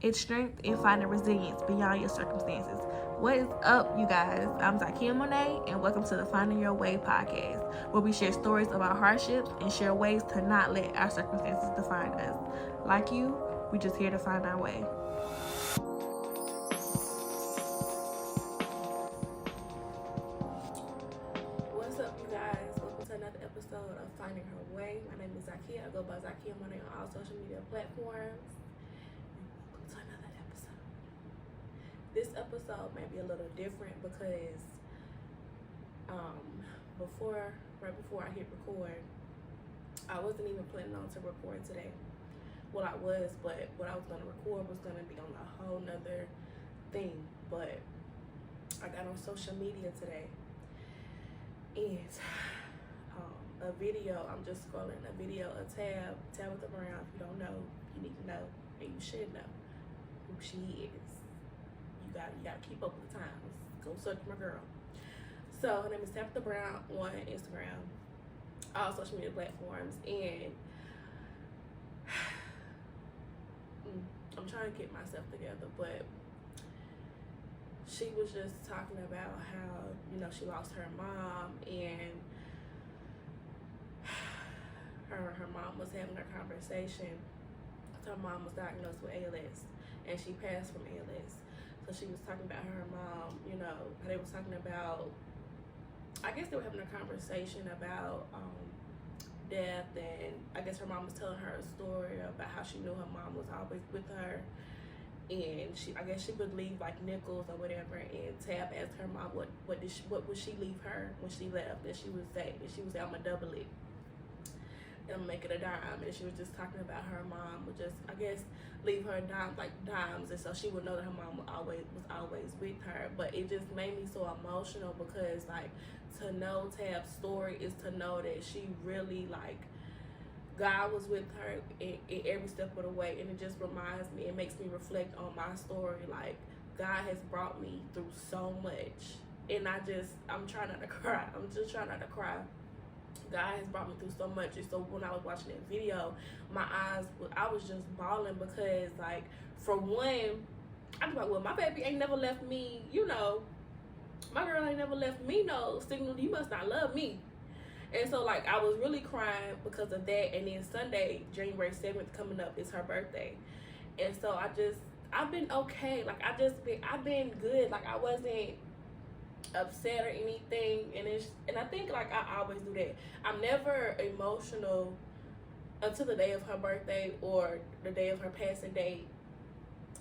It's strength in finding resilience beyond your circumstances. What is up, you guys? I'm Zackia Monet, and welcome to the Finding Your Way podcast, where we share stories about hardships and share ways to not let our circumstances define us. Like you, we just here to find our way. What's up, you guys? Welcome to another episode of Finding Her Way. My name is Zackia. I go by Zackia Monet on all social media platforms. Welcome to another episode. This episode may be a little different because right before I hit record, I wasn't even planning on to record today. Well, I was, but what I was going to record was going to be on a whole nother thing. But I got on social media today, and a video, I'm just scrolling a video of Tabitha Brown. If you don't know, you need to know, and you should know who she is. You gotta keep up with the times. Go search my girl. So her name is Tabitha Brown on Instagram, all social media platforms, and I'm trying to get myself together, but she was just talking about how, she lost her mom, and her mom was having a conversation. Her mom was diagnosed with ALS, and she passed from ALS. So she was talking about her mom, they was talking about, I guess they were having a conversation about death, and I guess her mom was telling her a story about how she knew her mom was always with her, and I guess she would leave like nickels or whatever, and Tab asked her mom what would she leave her when she left, and she would say, I'm gonna double it, and make it a dime. And she was just talking about her mom would just, I guess, leave her dimes, and so she would know that her mom was always with her. But it just made me so emotional because to know Tab's story is to know that she really God was with her in every step of the way, and it just reminds me, it makes me reflect on my story. God has brought me through so much, and I'm trying not to cry. I'm just trying not to cry. God has brought me through so much, and so when I was watching that video, I was just bawling because, for one, I was like, well, my baby ain't never left me, my girl ain't never left me no signal, you must not love me. And so, I was really crying because of that. And then Sunday, January 7th, coming up, is her birthday. And so I've been okay. I've been good. I wasn't upset or anything. And I think, I always do that. I'm never emotional until the day of her birthday or the day of her passing date.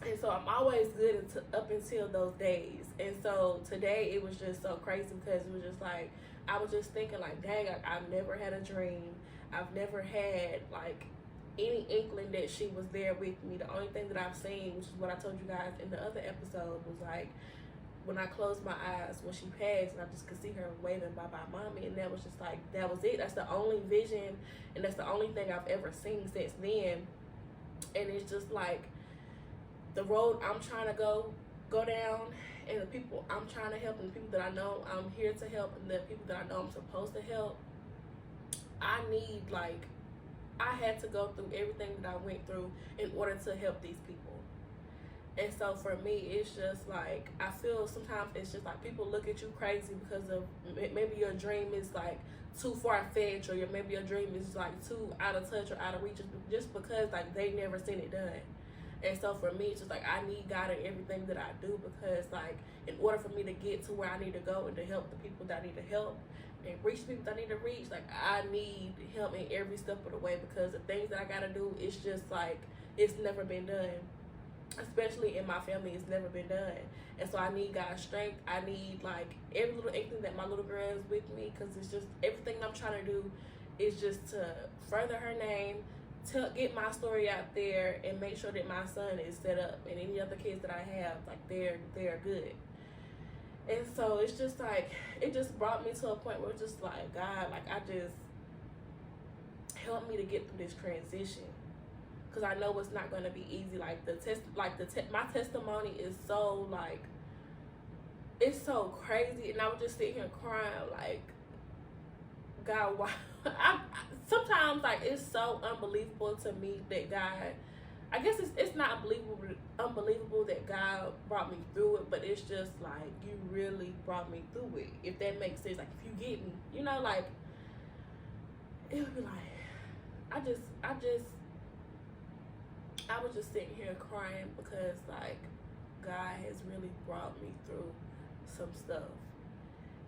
And so I'm always good up until those days. And so today it was just so crazy because it was just I was just thinking dang, I've never had a dream. I've never had any inkling that she was there with me. The only thing that I've seen, which is what I told you guys in the other episode, was when I closed my eyes when she passed, and I just could see her waving bye-bye mommy, and that was just that was it. That's the only vision, and that's the only thing I've ever seen since then. And it's just the road I'm trying to go down, and the people I'm trying to help, and the people that I know I'm here to help, and the people that I know I'm supposed to help, I need I had to go through everything that I went through in order to help these people. And so for me, it's just I feel sometimes it's just people look at you crazy because of maybe your dream is too far-fetched, or maybe your dream is too out of touch or out of reach, just because they never seen it done. And so for me, it's just I need God in everything that I do, because in order for me to get to where I need to go and to help the people that I need to help and reach the people that I need to reach, I need Him in every step of the way, because the things that I gotta do, it's just it's never been done. Especially in my family, it's never been done. And so I need God's strength. I need every little inkling that my little girl is with me, because it's just everything I'm trying to do is just to further her name, to get my story out there, and make sure that my son is set up, and any other kids that I have, they're good. And so it's just it just brought me to a point where it's just God, I just help me to get through this transition, because I know it's not going to be easy. My testimony is so it's so crazy, and I was just sitting here crying God, why? Sometimes it's so unbelievable to me that God, I guess it's not unbelievable that God brought me through it, but it's just like you really brought me through it. If that makes sense, like if you get me, you know, like it would be like I was just sitting here crying because like God has really brought me through some stuff,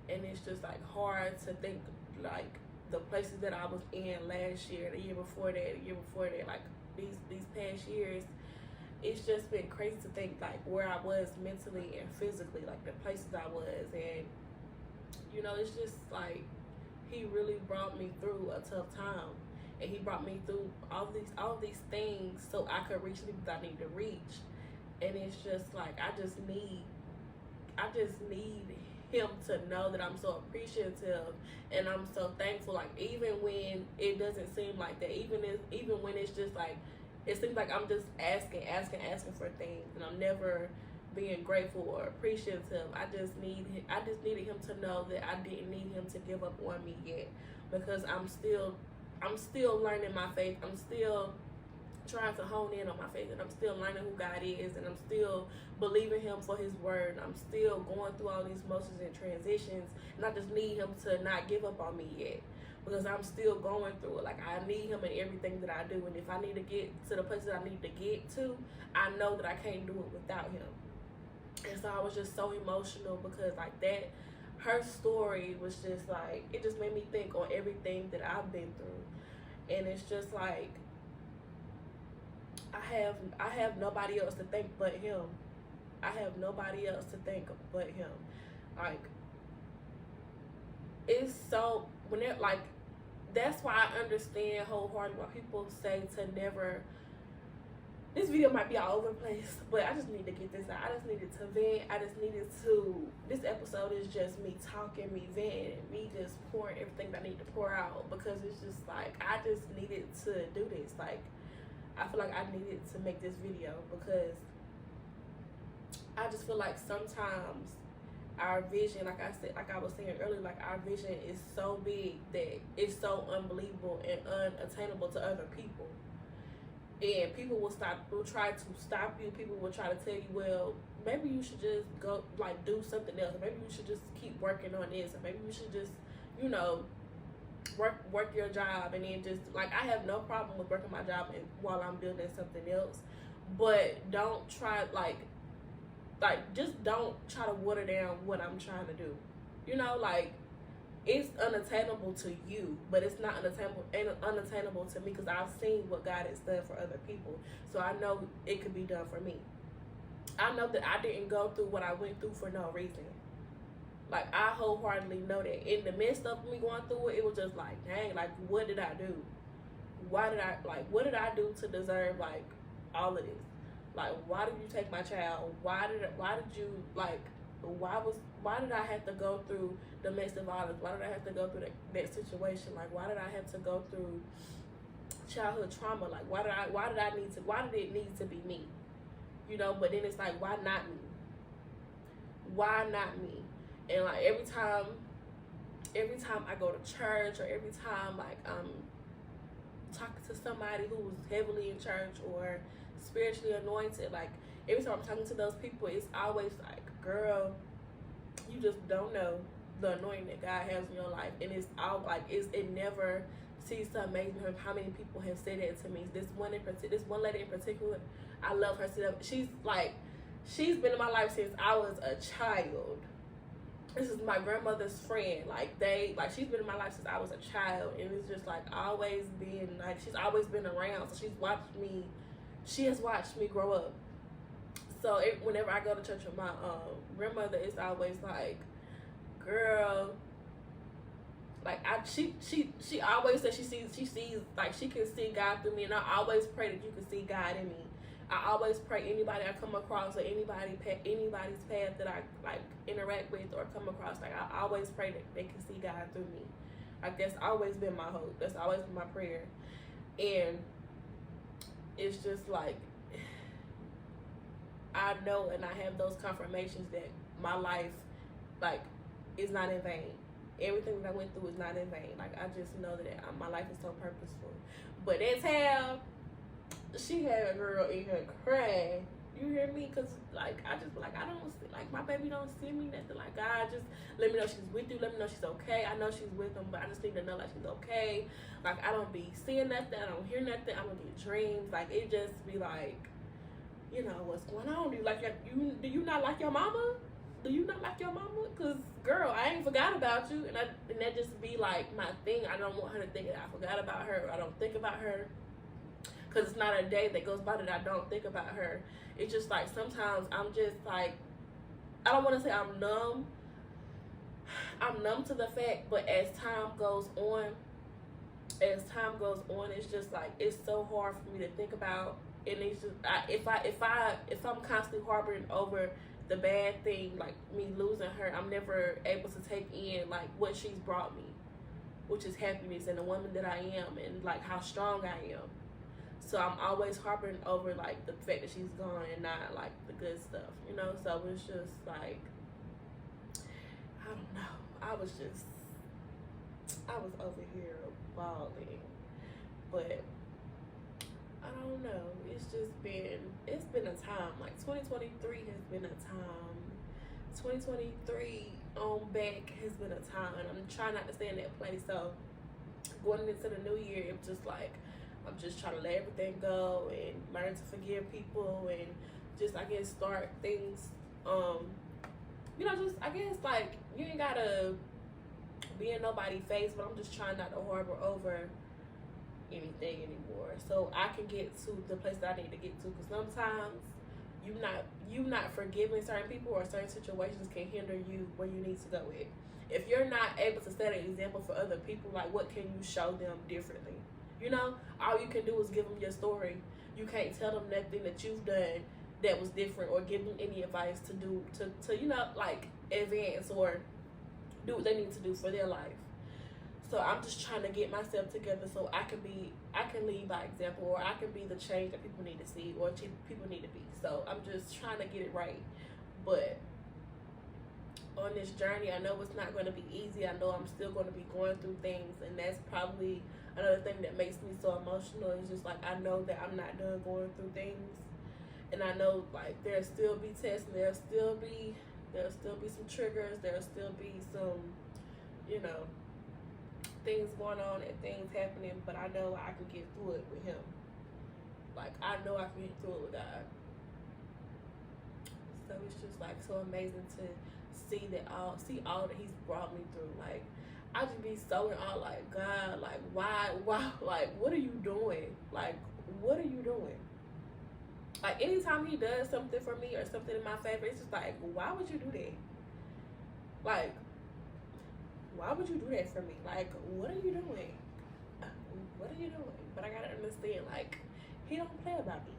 and it's just like hard to think like the places that I was in last year, the year before that, like these past years, it's just been crazy to think like where I was mentally and physically, like the places I was, and you know, it's just like he really brought me through a tough time, and he brought me through all these things so I could reach the people that I need to reach, and it's just like I just need him to know that I'm so appreciative and I'm so thankful. Like even when it doesn't seem like that, even when it's just like it seems like I'm just asking for things and I'm never being grateful or appreciative. I just needed him to know that I didn't need him to give up on me yet, because I'm still learning my faith. I'm still trying to hone in on my faith, and I'm still learning who God is, and I'm still believing him for his word. I'm still going through all these motions and transitions, and I just need him to not give up on me yet, because I'm still going through it. Like I need him in everything that I do, and if I need to get to the place that I need to get to, I know that I can't do it without him. And so I was just so emotional because like that, her story was just like, it just made me think on everything that I've been through, and it's just like I have nobody else to thank but him. I have nobody else to thank but him. Like it's so when they're like, that's why I understand wholeheartedly why people say to never. This video might be all over the place, but I just need to get this out. I just needed to vent. This episode is just me talking, me venting, me just pouring everything that I need to pour out, because it's just like I just needed to do this. Like I feel like I needed to make this video because I just feel like sometimes our vision, like I was saying earlier, like our vision is so big that it's so unbelievable and unattainable to other people. And people will try to stop you. People will try to tell you, well, maybe you should just go, like, do something else. Or maybe you should just keep working on this. Or maybe you should just, you know, work your job. And then just, like, I have no problem with working my job while I'm building something else. But don't try, just don't try to water down what I'm trying to do. You know, like, it's unattainable to you, but it's not unattainable to me, because I've seen what God has done for other people. So I know it could be done for me. I know that I didn't go through what I went through for no reason. Like, I wholeheartedly know that. In the midst of me going through it, it was just like, dang, like, what did I do? What did I do to deserve, like, all of this? Like, why did you take my child? Why did I have to go through domestic violence? Why did I have to go through that situation? Like, why did I have to go through childhood trauma? Like, why did it need to be me? You know, but then it's like, why not me? Why not me? And like every time I go to church, or every time like I'm talking to somebody who's heavily in church or spiritually anointed, like every time I'm talking to those people, it's always like, girl, you just don't know the anointing that God has in your life. And it's all like, it never ceases to amaze me how many people have said that to me. This one lady in particular, I love her. She's been in my life since I was a child. This is my grandmother's friend. She's been in my life since I was a child, and it's just like always been like, she's always been around. So she has watched me grow up. So whenever I go to church with my grandmother, it's always like, girl, like she always says she sees like she can see God through me, and I always pray that you can see God in me. I always pray anybody I come across, or anybody's path that I like interact with or come across, like I always pray that they can see God through me. Like that's always been my hope. That's always been my prayer. And it's just like, I know and I have those confirmations that my life, like, is not in vain. Everything that I went through is not in vain. Like, I just know that my life is so purposeful. But that's how she had a girl in her crying. You hear me? Cause like I just like I don't like my baby don't send me nothing. Like God just let me know she's with you. Let me know she's okay. I know she's with him, but I just need to know like she's okay. Like I don't be seeing nothing. I don't hear nothing. I don't get dreams. Like it just be like, you know, what's going on? Do you not like your mama? Do you not like your mama? Cause girl, I ain't forgot about you, and that just be like my thing. I don't want her to think that I forgot about her. Or I don't think about her. Cause it's not a day that goes by that I don't think about her. It's just like sometimes I'm just like, I don't want to say I'm numb. I'm numb to the fact, but as time goes on, it's just like it's so hard for me to think about. And it's just if I'm constantly harboring over the bad thing, like me losing her, I'm never able to take in like what she's brought me, which is happiness and the woman that I am, and like how strong I am. So I'm always harping over like the fact that she's gone and not like the good stuff, you know. So it's just like, I don't know. I was over here bawling, but I don't know. It's been a time. Like 2023 has been a time. 2023 on back has been a time, and I'm trying not to stay in that place. So going into the new year, it's just like, I'm just trying to let everything go and learn to forgive people and just, I guess, start things, you know, just, I guess, like, you ain't gotta be in nobody's face, but I'm just trying not to harbor over anything anymore, so I can get to the place that I need to get to, because sometimes you not forgiving certain people or certain situations can hinder you where you need to go with. If you're not able to set an example for other people, like, what can you show them differently? You know, all you can do is give them your story. You can't tell them nothing that you've done that was different, or give them any advice to do to you know, like, advance or do what they need to do for their life. So I'm just trying to get myself together so I can lead by example, or I can be the change that people need to see, or people need to be. So I'm just trying to get it right. But on this journey, I know it's not going to be easy. I know I'm still going to be going through things, and that's probably another thing that makes me so emotional. Is just like, I know that I'm not done going through things, and I know like there'll still be tests, and there'll still be some triggers, there'll still be some, you know, things going on and things happening, but I know I can get through it with him. Like, I know I can get through it with God. So it's just like so amazing to see all that he's brought me through. Like, I just be so in awe, like, God, like, why, like, what are you doing? Like, what are you doing? Like, anytime he does something for me or something in my favor, it's just like, why would you do that? Like, why would you do that for me? Like, what are you doing? What are you doing? But I gotta understand, like, he don't play about me.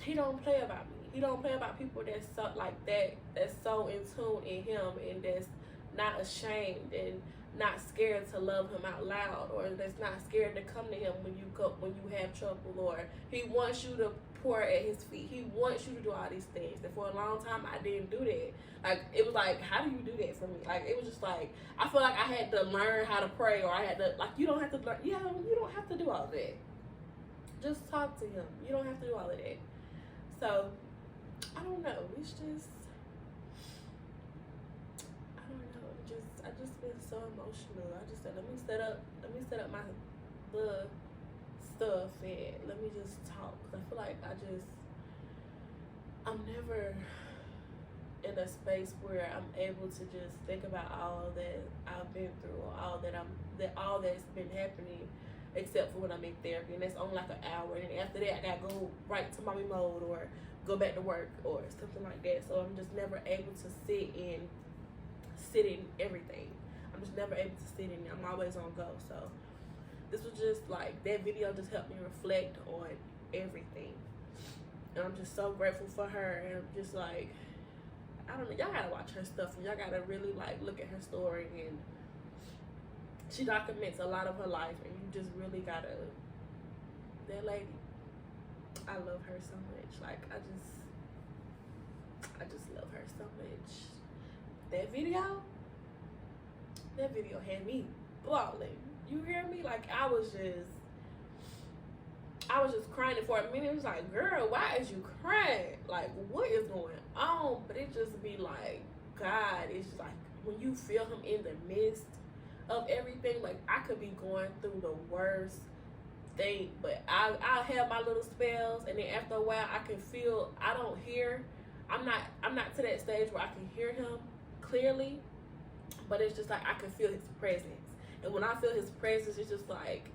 He don't play about me. He don't play about people that's so, like, that's so in tune in him, and that's not ashamed and not scared to love him out loud, or that's not scared to come to him when you have trouble, or he wants you to pour at his feet. He wants you to do all these things. And for a long time, I didn't do that. Like, it was like, how do you do that for me? Like, it was just like, I feel like I had to learn how to pray, or I had to, like, you don't have to learn. Yeah, you don't have to do all that. Just talk to him. You don't have to do all of that. So, I don't know. It's just, I don't know. I just been so emotional. I just said, let me set up my the stuff, and let me just talk. Cause I feel like I'm never in a space where I'm able to just think about all that I've been through, or all that's been happening, except for when I'm in therapy, and that's only like an hour, and after that I gotta go right to mommy mode or go back to work or something like that. So I'm just never able to sit in everything. I'm just never able to sit in it. I'm always on go. So this was just like, that video just helped me reflect on everything, and I'm just so grateful for her. And I'm just like, I don't know, y'all gotta watch her stuff, and y'all gotta really like look at her story, and she documents a lot of her life, and you just really gotta, that lady, I love her so much. Like, I just love her so much. That video had me bawling. You hear me? Like, I was just, I was just crying for a minute. It was like, girl, why is you crying? Like, what is going on? But it just be like, God, it's just like when you feel him in the midst of everything, like I could be going through the worst thing, but I'll have my little spells, and then after a while I can feel, I don't hear, I'm not to that stage where I can hear him clearly, but it's just like I can feel his presence. And when I feel his presence, it's just like,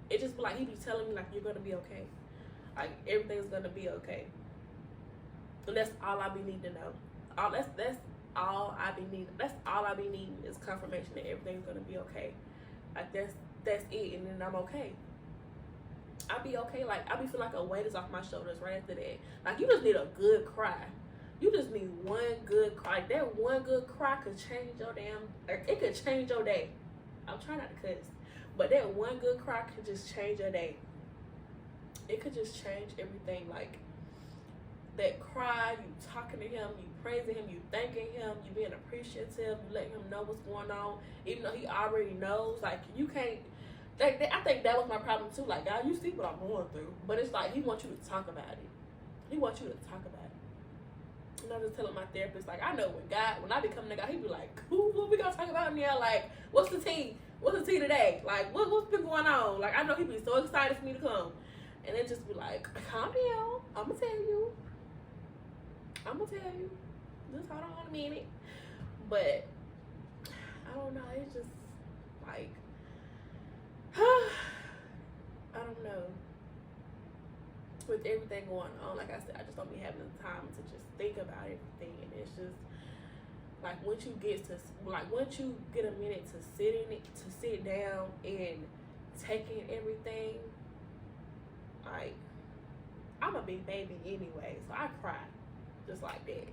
it just be like he be telling me like, you're gonna be okay, like everything's gonna be okay. And that's all I be needing to know. That's all I be needing. That's all I be needing is confirmation that everything's gonna be okay. Like that's it, and then I'm okay. I be okay. Like I be feeling like a weight is off my shoulders right after that. Like you just need a good cry. You just need one good cry. That one good cry could change your it could change your day. I'm trying not to cuss, but that one good cry could just change your day. It could just change everything. Like that cry, you talking to him, you praising him, you thanking him, you being appreciative, you letting him know what's going on, even though he already knows. Like you can't. I think that was my problem too. Like, God, you see what I'm going through, but it's like he wants you to talk about it. He wants you to talk about it. And I was telling my therapist, like, I know when I be coming to God, he be like, what we gonna talk about in there? Like, what's the tea? What's the tea today? Like, what's been going on? Like, I know he be so excited for me to come, and it just be like, calm down. I'm gonna tell you. Just hold on a minute. But I don't know. It's just like. I don't know. With everything going on, like I said, I just don't be having the time to just think about everything, and it's just like once you get a minute to sit down and take in everything. Like I'm a big baby anyway, so I cry just like that.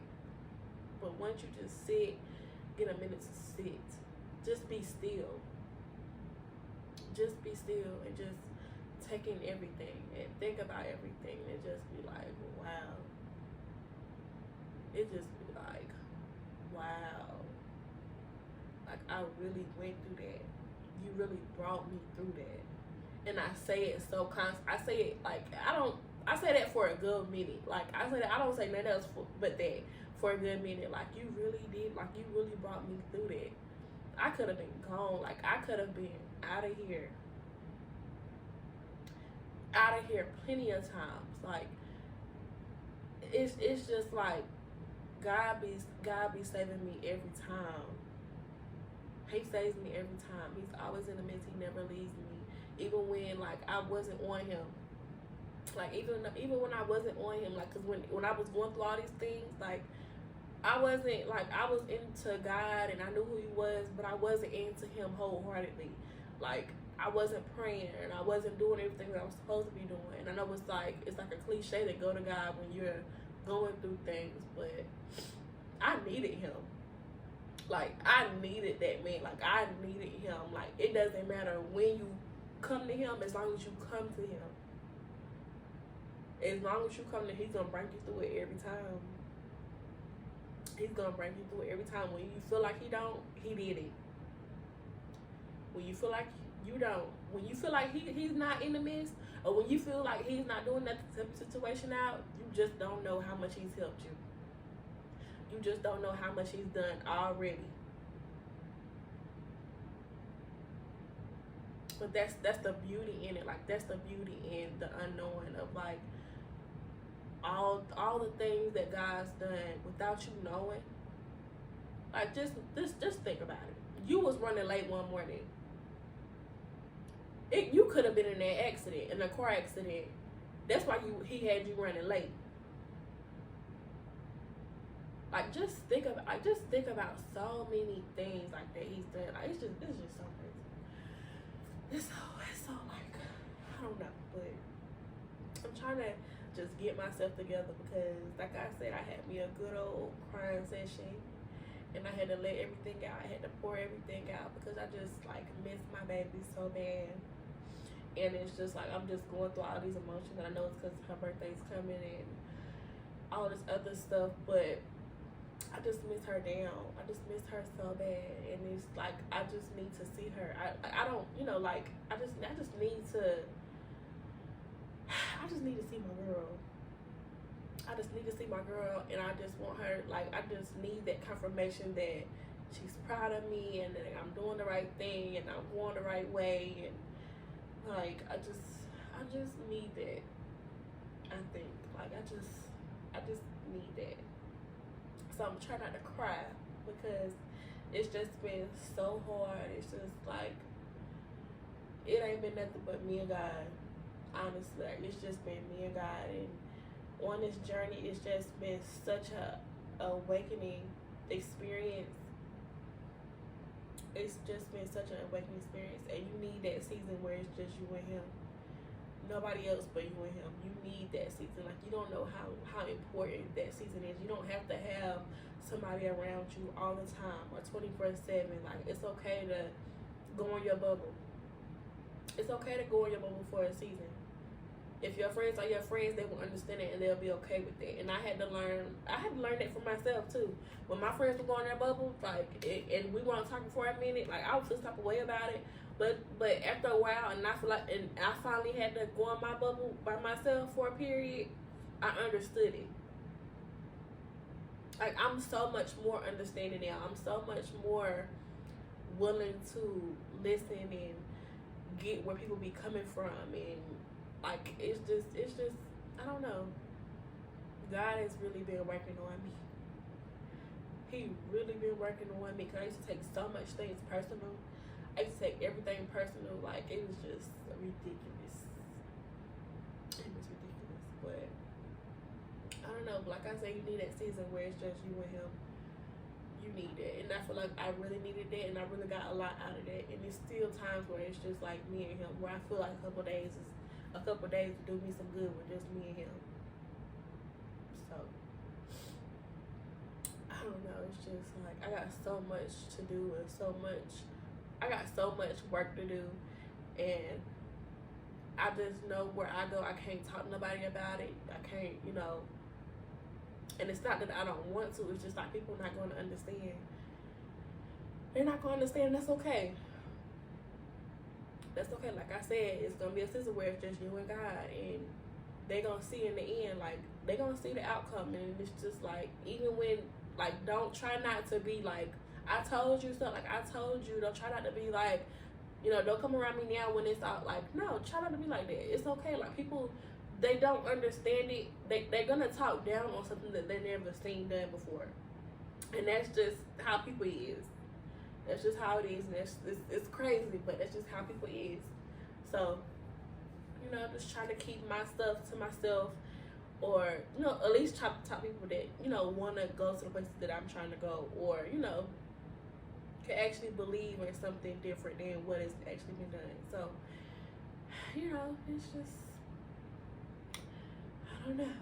But once you just get a minute to sit, just be still. Just be still and just take in everything and think about everything and just be like, wow. It just be like, wow. Like I really went through that. You really brought me through that. And I say it so I say it like I say that for a good minute. Like I say that, I don't say nothing else but that for a good minute. Like you really did, like you really brought me through that. I could have been gone. Like I could have been out of here plenty of times. Like it's just like God be saving me every time. He saves me every time. He's always in the midst. He never leaves me, even when like I wasn't on him. Like even when I wasn't on him, like, cause when I was going through all these things, like I wasn't, like, I was into God and I knew who he was, but I wasn't into him wholeheartedly. Like I wasn't praying and I wasn't doing everything that I was supposed to be doing. And I know it's like a cliche to go to God when you're going through things, but I needed him. Like I needed that man. Like I needed him. Like it doesn't matter when you come to him, as long as you come to him. As long as you come to him, he's gonna bring you through it every time. He's gonna bring you through it every time. When you feel like he don't, he did it. When you feel like you don't, when you feel like he's not in the midst, or when you feel like he's not doing that situation out, you just don't know how much he's helped you. You just don't know how much he's done already. But that's the beauty in it. Like that's the beauty in the unknowing of like all the things that God's done without you knowing. Like just think about it. You was running late one morning. You could have been in that accident, in a car accident. That's why he had you running late. Like just think about so many things like that he's done. Like it's just so crazy. It's so like, I don't know, but I'm trying to just get myself together because like I said, I had me a good old crying session and I had to let everything out. I had to pour everything out because I just like miss my baby so bad. And it's just like I'm just going through all these emotions, and I know it's because her birthday's coming and all this other stuff, but I just miss her down. I just miss her so bad, and it's like I just need to see her. I don't, like I just need to. I just need to see my girl. I just need to see my girl, and I just want her, like, I just need that confirmation that she's proud of me and that I'm doing the right thing and I'm going the right way, and like I just need that. I think like I just need that. So I'm trying not to cry because it's just been so hard. It's just like it ain't been nothing but me and God. Honestly, like, it's just been me and God, and on this journey, it's just been such a awakening experience. It's just been such an awakening experience, and you need that season where it's just you and him, nobody else but you and him. You need that season. Like, you don't know how important that season is. You don't have to have somebody around you all the time or 24/7. Like, it's okay to go in your bubble. It's okay to go in your bubble for a season. If your friends are your friends, they will understand it and they'll be okay with it. And I had to learn that for myself too. When my friends were going in their bubble, like, and we weren't talking for a minute, like, I was some type of way about it. But after a while, and I feel like, and I finally had to go in my bubble by myself for a period, I understood it. Like, I'm so much more understanding now. I'm so much more willing to listen and get where people be coming from, and like it's just I don't know. God has really been working on me. He really been working on me, because I used to take so much things personal. I used to take everything personal. Like, it was just ridiculous. It was ridiculous. But I don't know. Like I said, you need that season where it's just you and him. You need it, and I feel like I really needed that, and I really got a lot out of that. And there's still times where it's just like me and him, where I feel like a couple days to do me some good with just me and him. So I don't know. It's just like I got so much to do, and I got so much work to do, and I just know where I go, I can't talk to nobody about it. I can't, and it's not that I don't want to, it's just like people not going to understand. They're not going to understand, that's okay. That's okay. Like I said, it's going to be a season where it's just you and God, and they're going to see in the end, like, they're going to see the outcome, and it's just like, even when, like, don't try not to be like, I told you so, like, I told you, don't try not to be like, don't come around me now when it's out, like, no, try not to be like that. It's okay. Like, people, they don't understand it. They're gonna talk down on something that they never seen done before, and that's just how people is. That's just how it is, and it's crazy, but that's just how people is. So, just try to keep my stuff to myself, or at least try to talk to people that want to go to the places that I'm trying to go, or can actually believe in something different than what has actually been done. So, it's just, I don't know,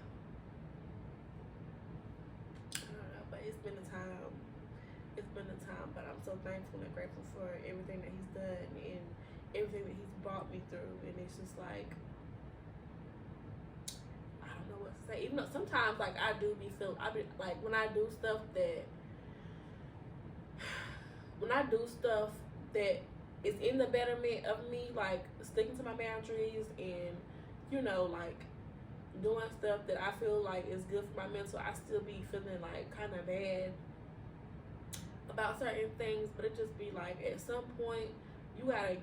but it's been a time. But I'm so thankful and grateful for everything that he's done and everything that he's brought me through. And it's just like, I don't know what to say. Even though sometimes, like, I be like, when I do stuff that is in the betterment of me, like sticking to my boundaries and like doing stuff that I feel like is good for my mental, I still be feeling like kind of bad about certain things. But it just be like, at some point you gotta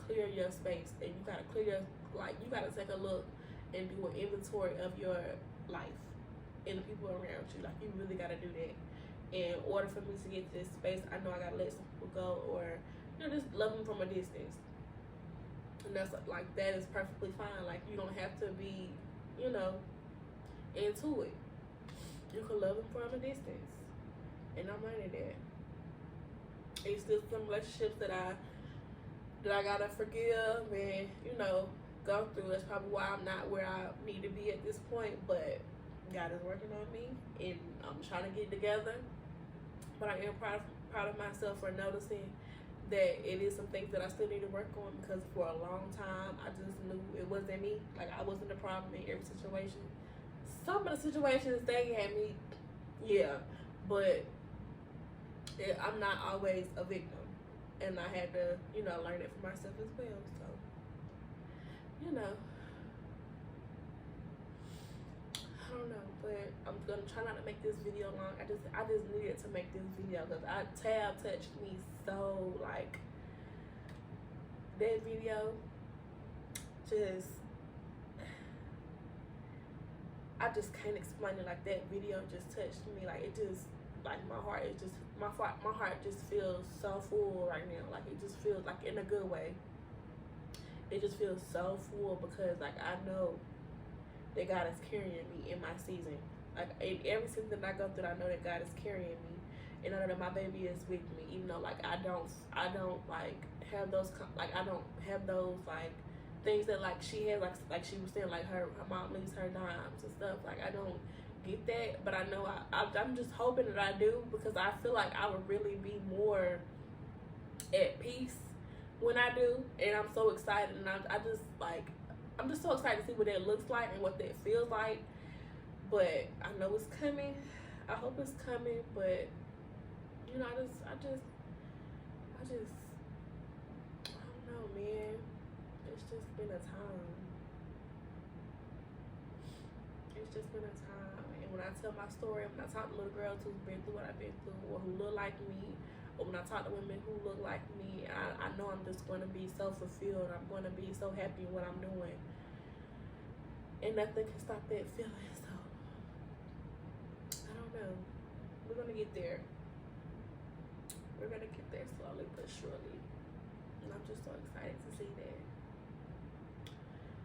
clear your space, and you gotta you gotta take a look and do an inventory of your life and the people around you. Like, you really gotta do that. In order for me to get to this space, I know I gotta let some people go, or just love them from a distance. And that's like, that is perfectly fine. Like, you don't have to be into it. You can love them from a distance, and I'm learning that. It's still some relationships that I gotta forgive and go through. That's probably why I'm not where I need to be at this point, but God is working on me, and I'm trying to get it together. But I am proud of myself for noticing that it is some things that I still need to work on, because for a long time I just knew it wasn't me. Like, I wasn't the problem in every situation. Some of the situations they had me, yeah, but I'm not always a victim, and I had to learn it for myself as well. So I'm gonna try not to make this video long. I just needed to make this video because Tab touched me so, like, that video just, I just can't explain it. Like, that video just touched me. Like, it just, like, my heart just feels so full right now. Like, it just feels like in a good way. It just feels so full because, like, I know that God is carrying me in my season. Like, every season that I go through, I know that God is carrying me, and I know that my baby is with me. Even though, like, I don't like have those, like, I don't have those, like, things that, like, she has, like she was saying, like, her mom leaves her dimes and stuff. Like, I don't get that, but I know I'm just hoping that I do, because I feel like I would really be more at peace when I do, and I'm so excited, and I'm just so excited to see what that looks like and what that feels like. But I know it's coming. I hope it's coming, but you know, I don't know, man. It's just been a time. It's just been a time. And when I tell my story, when I talk to little girls who've been through what I've been through, or who look like me, or when I talk to women who look like me, I know I'm just going to be so fulfilled. I'm going to be so happy in what I'm doing. And nothing can stop that feeling. So, I don't know. We're going to get there. We're going to get there slowly but surely. And I'm just so excited to see that.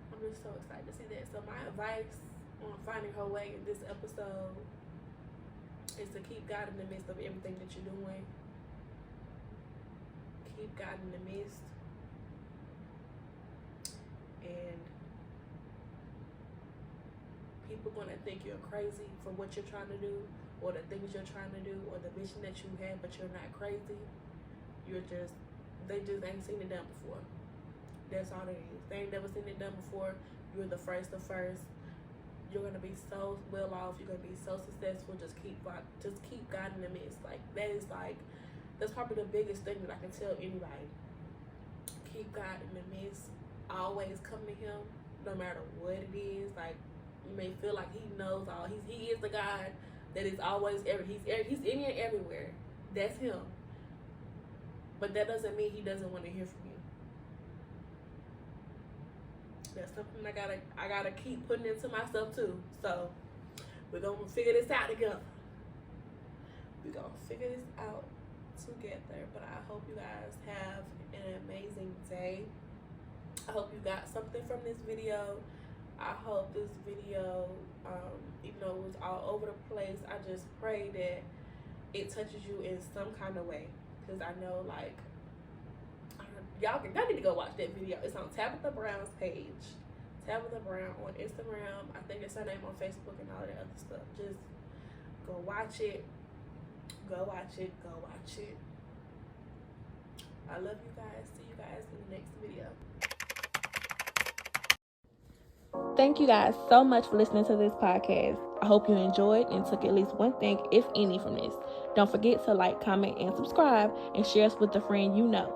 I'm just so excited to see that. So my advice on finding her way in this episode is to keep God in the midst of everything that you're doing. Keep God in the midst. And people gonna think you're crazy for what you're trying to do, or the things you're trying to do, or the vision that you have, but you're not crazy. They just ain't seen it done before. That's all it is. They ain't never seen it done before. You're the first of first. You're gonna be so well off. You're gonna be so successful. Just keep God in the midst. Like, that's probably the biggest thing that I can tell anybody. Keep God in the midst. Always come to Him, no matter what it is. Like, you may feel like He knows all. He is the God that is always He's in and everywhere. That's Him. But that doesn't mean He doesn't want to hear from you. That's something I gotta keep putting into myself too. So we're gonna figure this out together. We're gonna figure this out together. But I hope you guys have an amazing day. I hope you got something from this video. I hope this video, even though it was all over the place, I just pray that it touches you in some kind of way. Because I know, like, y'all need to go watch that video. It's on Tabitha Brown's page. Tabitha Brown on Instagram. I think it's her name on Facebook and all that other stuff. Just go watch it. Go watch it. Go watch it. I love you guys. See you guys in the next video. Thank you guys so much for listening to this podcast. I hope you enjoyed and took at least one thing, if any, from this. Don't forget to like, comment, and subscribe, and share us with a friend you know.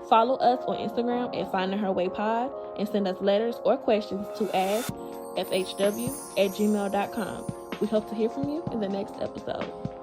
Follow us on Instagram at Finding Her Way Pod, and send us letters or questions to askfhw@gmail.com. We hope to hear from you in the next episode.